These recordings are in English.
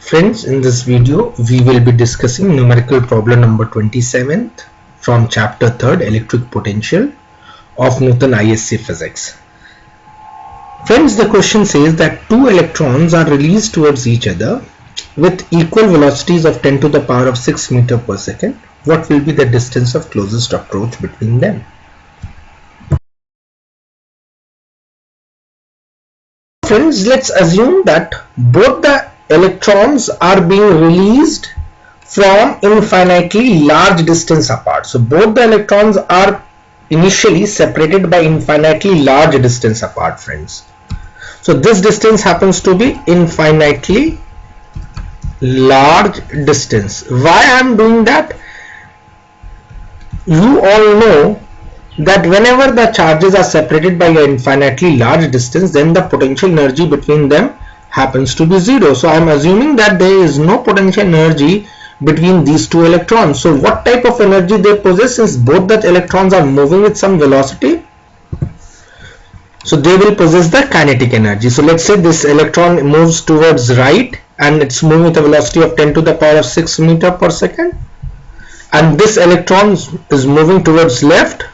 Friends, in this video we will be discussing numerical problem number 27 from chapter 3rd electric potential of Newton ISC physics. Friends, the question says that two electrons are released towards each other with equal velocities of 10 to the power of 6 meter per second. What will be the distance of closest approach between them? Friends, let's assume that both the electrons are being released from infinitely large distance apart. So both the electrons are initially separated by infinitely large distance apart, friends. So this distance happens to be infinitely large distance. Why I am doing that? You all know that whenever the charges are separated by an infinitely large distance, then the potential energy between them happens to be zero. So I am assuming that there is no potential energy between these two electrons. So what type of energy they possess, since both the electrons are moving with some velocity? So they will possess the kinetic energy. So let's say this electron moves towards right and it's moving with a velocity of 10 to the power of 6 meter per second, and this electron is moving towards left.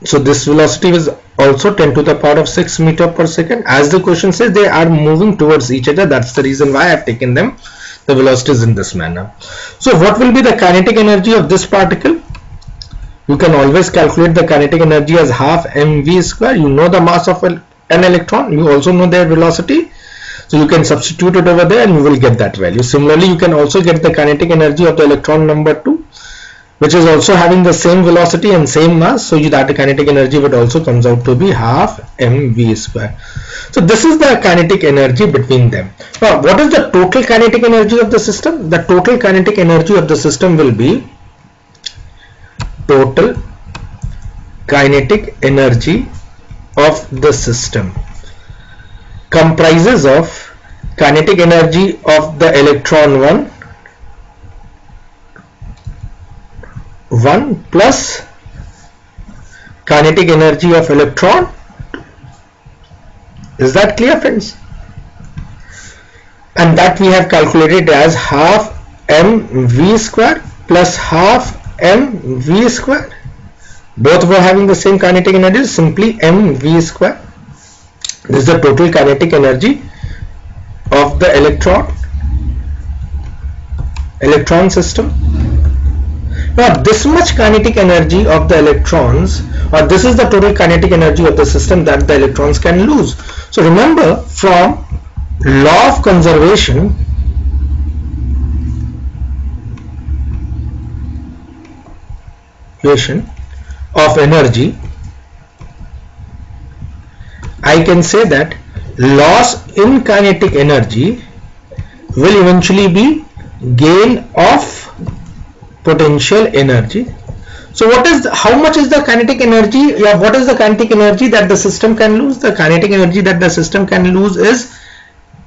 So this velocity is also 10 to the power of 6 meter per second. As the question says, they are moving towards each other. That's the reason why I have taken them the velocities in this manner. So what will be the kinetic energy of this particle? You can always calculate the kinetic energy as half mv square. You know the mass of an electron. You also know their velocity. So you can substitute it over there and you will get that value. Similarly, you can also get the kinetic energy of the electron number 2, which is also having the same velocity and same mass. So that kinetic energy would also comes out to be half mv square. So this is the kinetic energy between them. Now what is the total kinetic energy of the system? The total kinetic energy of the system will be total kinetic energy of the system comprises of kinetic energy of the electron 1 plus kinetic energy of electron. Is that clear, friends? And that we have calculated as half mv square plus half mv square. Both were having the same kinetic energy, simply mv square. This is the total kinetic energy of the electron system. Now this much kinetic energy of the electrons, or this is the total kinetic energy of the system that the electrons can lose. So remember, from law of conservation, of energy, I can say that loss in kinetic energy will eventually be gain of potential energy. So how much is the kinetic energy? What is the kinetic energy that the system can lose? The kinetic energy that the system can lose is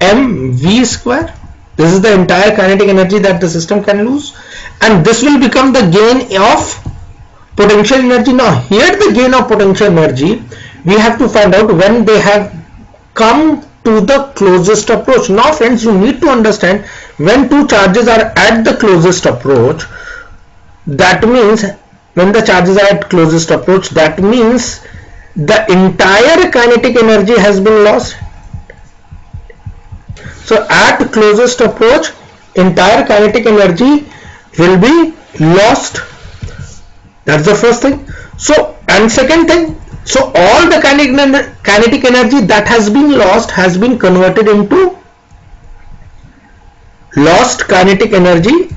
mv square. This is the entire kinetic energy that the system can lose, and this will become the gain of potential energy. Now here the gain of potential energy we have to find out when they have come to the closest approach. Now friends, you need to understand, when two charges are at the closest approach, that means when the charges are at closest approach, that means the entire kinetic energy has been lost. So at closest approach, entire kinetic energy will be lost. That's the first thing. So, and second thing, so all the kinetic energy that has been lost has been converted into lost kinetic energy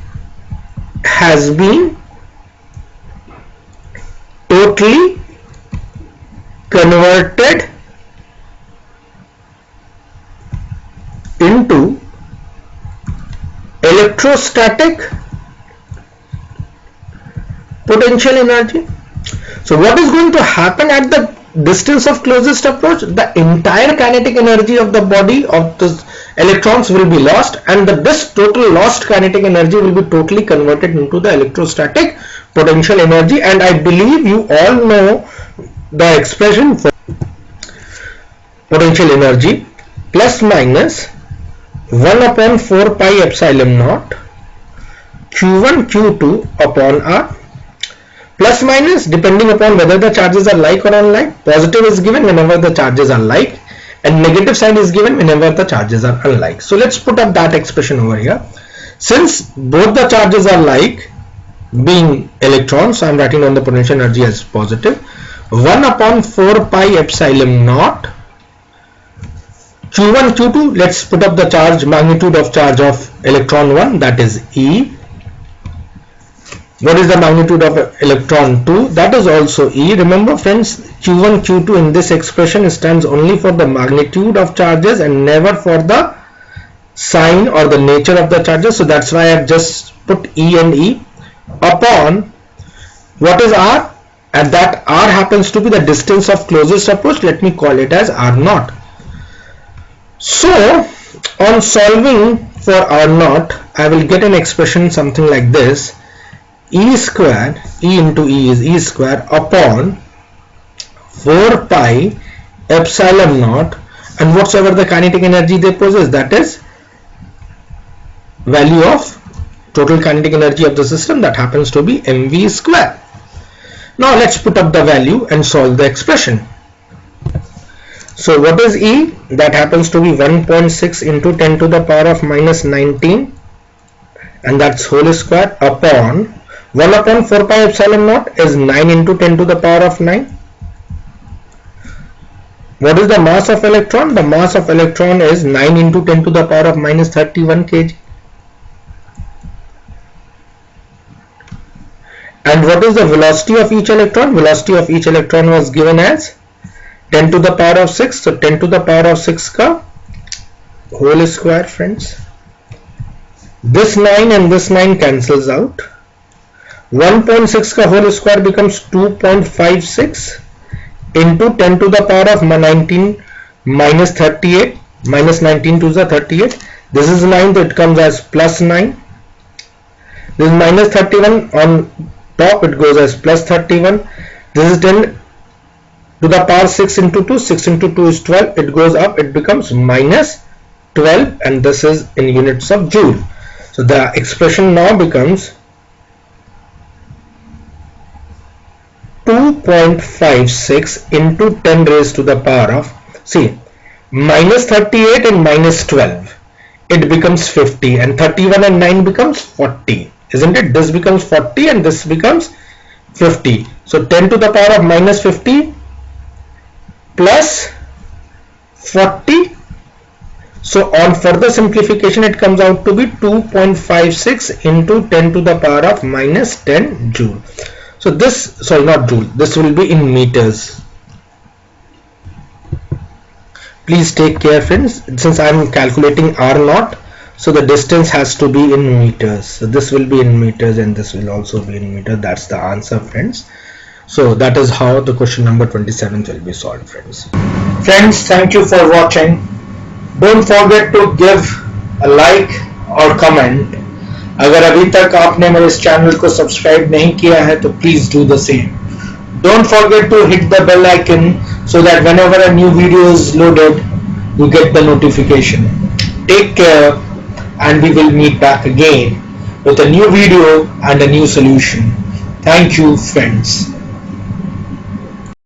has been totally converted into electrostatic potential energy. So what is going to happen at the distance of closest approach? The entire kinetic energy of the body of the electrons will be lost, and this total lost kinetic energy will be totally converted into the electrostatic potential energy. And I believe you all know the expression for potential energy plus minus 1 upon 4 pi epsilon naught Q1 Q2 upon R. Plus minus depending upon whether the charges are like or unlike. Positive is given whenever the charges are like, and negative sign is given whenever the charges are unlike. So let's put up that expression over here. Since both the charges are like, being electrons, so I'm writing down the potential energy as positive. 1 upon 4 pi epsilon naught Q1 Q2. Let's put up the charge, magnitude of charge of electron 1, that is E. What is the magnitude of electron 2? That is also E. Remember friends, Q1 Q2 in this expression stands only for the magnitude of charges and never for the sign or the nature of the charges. So that's why I've just put E and E upon what is R, and that R happens to be the distance of closest approach. Let me call it as R naught. So on solving for R naught, I will get an expression something like this: E square, E into E is E square upon 4 pi epsilon naught, and whatsoever the kinetic energy they possess, that is value of total kinetic energy of the system, that happens to be mv square. Now let's put up the value and solve the expression. So what is E? That happens to be 1.6 into 10 to the power of minus 19, and that's whole square, upon 1 upon 4 pi epsilon naught is 9 into 10 to the power of 9. What is the mass of electron? The mass of electron is 9 into 10 to the power of minus 31 kg. And what is the velocity of each electron? Velocity of each electron was given as 10 to the power of 6. So 10 to the power of 6 ka whole square friends. This 9 and this 9 cancels out. 1.6 ka whole square becomes 2.56 into 10 to the power of 19 minus 38. Minus 19 to the 38. This is 9, so it comes as plus 9. This is minus 31 on top, it goes as plus 31. This is 10 to the power 6 into 2. 6 into 2 is 12. It goes up, it becomes minus 12, and this is in units of joule. So the expression now becomes 2.56 into 10 raised to the power of, see, minus 38 and minus 12. It becomes 50, and 31 and 9 becomes 40. Isn't it? This becomes 40 and this becomes 50. So 10 to the power of minus 50 plus 40. So on further simplification, it comes out to be 2.56 into 10 to the power of minus 10 joule. So this, sorry, not joule, this will be in meters. Please take care friends, since I am calculating R naught, so the distance has to be in meters. So this will be in meters and this will also be in meters. That's the answer friends. So that is how the question number 27 will be solved friends. Friends, thank you for watching. Don't forget to give a like or comment. अगर अभी तक आपने मेरे इस channel को subscribe नहीं किया है तो please do the same. Don't forget to hit the bell icon so that whenever a new video is loaded, you get the notification. Take care, and we will meet back again with a new video and a new solution. Thank you friends.